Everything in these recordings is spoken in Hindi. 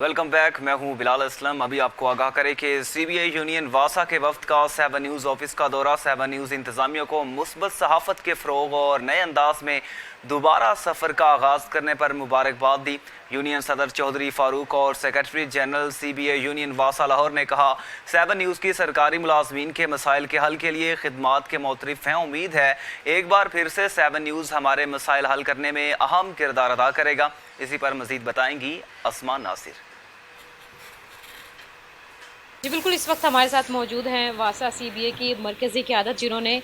Welcome back. मैं हूं बिलाल असलम। अभी आपको आगाह करें कि सीबीआई यूनियन वासा के वफ्द का 7 न्यूज़ ऑफिस का दौरा 7 न्यूज़ इंतज़ामिया को मुस्बत सहाफ़त के फ़रोग़ और नए अंदाज में दोबारा सफ़र का आगाज़ करने पर मुबारकबाद दी। यूनियन सदर चौधरी फ़ारूक और सेक्रेटरी जनरल सीबीआई यूनियन वासा लाहौर ने कहा, 7 न्यूज़ की सरकारी मुलाजमीन के मसाइल के हल के लिए खिदमात के मोतरफ़ हैं। उम्मीद है एक बार फिर से 7 न्यूज़ हमारे मसाइल हल करने में अहम किरदार अदा करेगा। इसी पर मज़ीद बताएंगी अस्मा नासिर। जी बिल्कुल, इस वक्त हमारे साथ मौजूद हैं वासा सीबीए की मरकज़ी क़यादत, जिन्होंने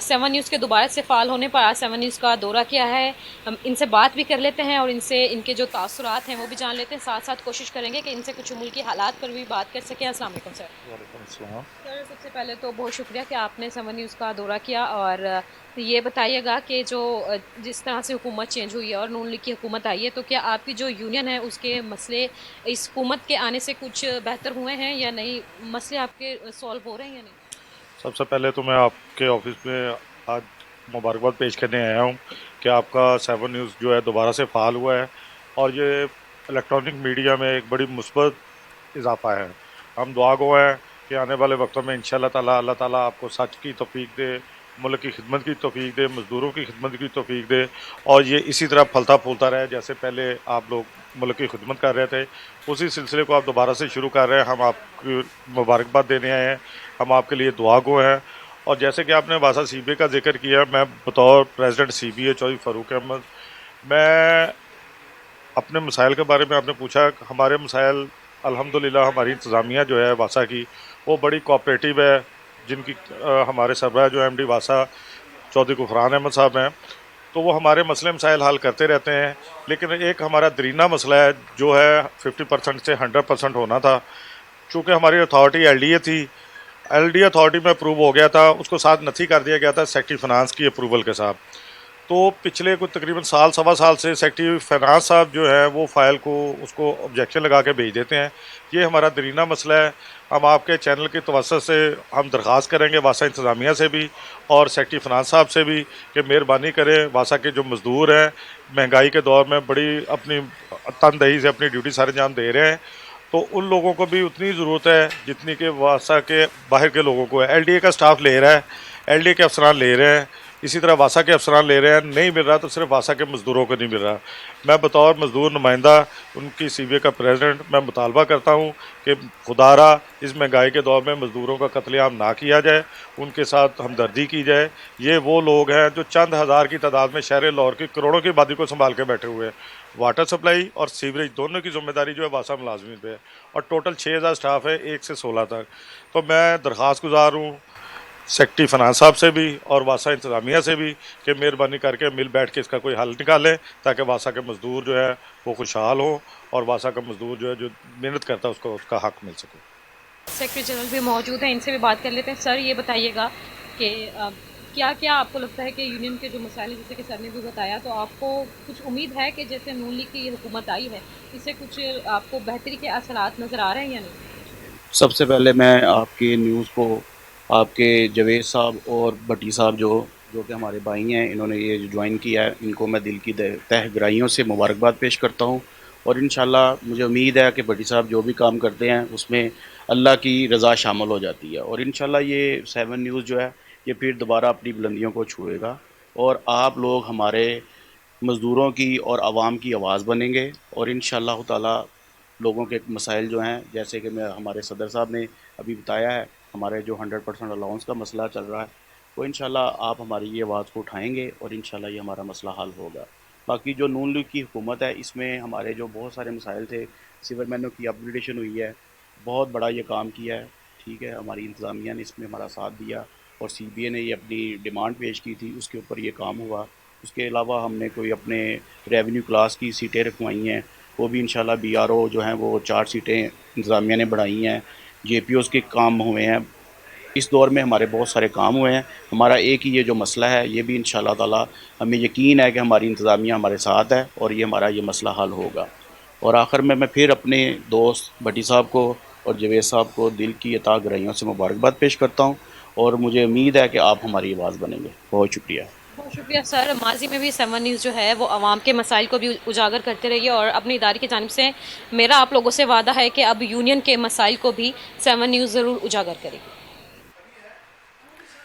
7 न्यूज़ के दोबारा से फ़ाल होने पर आज 7 न्यूज़ का दौरा किया है। हम इनसे बात भी कर लेते हैं और इनसे इनके जो तासुरात हैं वो भी जान लेते हैं। साथ साथ कोशिश करेंगे कि इनसे कुछ मुल्की हालात पर भी बात कर सकें। अस्सलाम वालेकुम सर। वालेकुम अस्सलाम। सर, सबसे पहले तो बहुत शुक्रिया कि आपने 7 न्यूज़ का दौरा किया और ये बताइएगा कि जो जिस तरह से हुकूमत चेंज हुई है और नून लीग की हुकूमत आई है, तो क्या आपकी जो यूनियन है उसके मसले इस हुकूमत के आने से कुछ बेहतर हुए हैं या नहीं? मसले आपके सॉल्व हो रहे हैं या नहीं? सबसे पहले तो मैं आपके ऑफिस में आज मुबारकबाद पेश करने आया हूँ कि आपका 7 न्यूज़ जो है दोबारा से फ़ाल हुआ है और ये इलेक्ट्रॉनिक मीडिया में एक बड़ी मुस्बत इजाफा है। हम दुआ गो हैं कि आने वाले वक्तों में इंशाअल्लाह ताला अल्लाह ताला आपको सच की तौफीक दे, मुल्क की खिदमत की तौफीक दे, मज़दूरों की खिदमत की तौफीक दे और ये इसी तरह फलता फूलता रहे जैसे पहले आप लोग मुल्क की खिदमत कर रहे थे, उसी सिलसिले को आप दोबारा से शुरू कर रहे हैं। हम आपकी मुबारकबाद देने आए हैं, हम आपके लिए दुआ गो हैं। और जैसे कि आपने वासा सीबीए का जिक्र किया, मैं बतौर प्रेसिडेंट सीबीए चौधरी फ़ारूक अहमद, मैं अपने मसाइल के बारे में आपने पूछा। हमारे मसाइल अल्हम्दुलिल्लाह हमारी इंतज़ामिया जो है वासा की वो बड़ी कोऑपरेटिव है, जिनकी हमारे सरबराह जो एमडी वासा चौधरी गुफरान अहमद साहब हैं, तो वो हमारे मसले मसाइल हल करते रहते हैं। लेकिन एक हमारा दरीना मसला है जो है 50% से 100% होना था। चूँकि हमारी अथॉरिटी एलडीए थी, एलडीए अथॉरिटी में अप्रूव हो गया था, उसको साथ नथी कर दिया गया था सेक्रेटरी फाइनेंस की अप्रूवल के साथ। तो पिछले कुछ तकरीबन साल सवा साल से सेक्रेटरी फाइनेंस साहब जो है वो फ़ाइल को उसको ऑब्जेक्शन लगा के भेज देते हैं। ये हमारा दरीना मसला है। हम आपके चैनल की तवज्जो से हम दरख्वास्त करेंगे वासा इंतज़ामिया से भी और सेक्रेटरी फाइनेंस साहब से भी कि मेहरबानी करें, वासा के जो मज़दूर हैं महंगाई के दौर में बड़ी अपनी तनदेही से अपनी ड्यूटी सर अंजाम दे रहे हैं, तो उन लोगों को भी उतनी ज़रूरत है जितनी कि वासा के बाहर के लोगों को है। एलडीए का स्टाफ ले रहा है, एलडीए के अफसरान ले रहे हैं, इसी तरह वासा के अफसरान ले रहे हैं। नहीं मिल रहा तो सिर्फ वासा के मज़दूरों को नहीं मिल रहा। मैं बतौर मज़दूर नुमाइंदा उनकी सीबीए का प्रेसिडेंट मैं मुतालबा करता हूँ कि खुदारा इस महंगाई के दौर में मज़दूरों का कत्लेआम ना किया जाए, उनके साथ हमदर्दी की जाए। ये वो लोग हैं जो चंद हज़ार की तादाद में शहर लाहौर की करोड़ों की आबादी को संभाल के बैठे हुए हैं। वाटर सप्लाई और सीवरेज दोनों की जिम्मेदारी जो है वासा मुलाजमीन पे है और टोटल 6000 स्टाफ है 1 से 16 तक। तो मैं दरख्वास्त गुजार हूँ सेक्रेटरी फाइनेंस साहब से भी और वासा इंतज़ामिया से भी कि मेहरबानी करके मिल बैठ के इसका कोई हल निकालें ताकि वासा के मज़दूर जो है वो खुशहाल हो और वासा का मज़दूर जो है जो मेहनत करता है उसको उसका हक मिल सके। सेक्रेटरी जनरल भी मौजूद हैं, इनसे भी बात कर लेते हैं। सर, ये बताइएगा कि क्या क्या आपको लगता है कि यूनियन के जो मसाइल हैं, जैसे कि सर ने भी बताया, तो आपको कुछ उम्मीद है कि जैसे नून लीग की ये हुकूमत आई है, इससे कुछ आपको बेहतरी के असरात नज़र आ रहे हैं या नहीं? सबसे पहले मैं आपकी न्यूज़ को आपके जावेद साहब और भट्टी साहब जो जो कि हमारे भाई हैं, इन्होंने ये ज्वाइन किया है, इनको मैं दिल की तह गहराइयों से मुबारकबाद पेश करता हूँ। और इंशाल्लाह मुझे उम्मीद है कि भट्टी साहब जो भी काम करते हैं उसमें अल्लाह की रज़ा शामिल हो जाती है और इंशाल्लाह ये 7 न्यूज़ जो है ये फिर दोबारा अपनी बुलंदियों को छुएगा और आप लोग हमारे मज़दूरों की और आवाम की आवाज़ बनेंगे और इंशाअल्लाह ताला लोगों के मसाइल जो हैं, जैसे कि मैं हमारे सदर साहब ने अभी बताया है, हमारे जो 100% अलाउंस का मसला चल रहा है, वो इंशाल्लाह आप हमारी ये आवाज़ को उठाएँगे और इंशाल्लाह ये हमारा मसला हल होगा। बाकी जो नून लीग की हुकूमत है, इसमें हमारे जो बहुत सारे मसाइल थे, सिविल मैनों की अपग्रेडेशन हुई है, बहुत बड़ा ये काम किया है, ठीक है। हमारी इंतज़ामिया ने इसमें हमारा साथ दिया और सीबीए ने ये अपनी डिमांड पेश की थी, उसके ऊपर ये काम हुआ। उसके अलावा हमने कोई अपने रेवेन्यू क्लास की सीटें रखवाई हैं, वो भी इंशाल्लाह बीआरओ जो हैं वो 4 सीटें इंतज़ामिया ने बढ़ाई हैं। जेपीओज़ के काम हुए हैं, इस दौर में हमारे बहुत सारे काम हुए हैं। हमारा एक ही ये जो मसला है, ये भी इंशाल्लाह ताला हमें यकीन है कि हमारी इंतज़ामिया हमारे साथ है और ये हमारा ये मसला हल होगा। और आखिर में मैं फिर अपने दोस्त भट्टी साहब को और जावेद साहब को दिल की अता गहराइयों से मुबारकबाद पेश करता हूँ और मुझे उम्मीद है कि आप हमारी आवाज़ बनेंगे। बहुत शुक्रिया। बहुत शुक्रिया सर। माजी में भी 7 न्यूज़ जो है वो आवाम के मसाइल को भी उजागर करते रहिए, और अपनी इदारे की जानिब से मेरा आप लोगों से वादा है कि अब यूनियन के मसाइल को भी 7 न्यूज़ ज़रूर उजागर करेगी।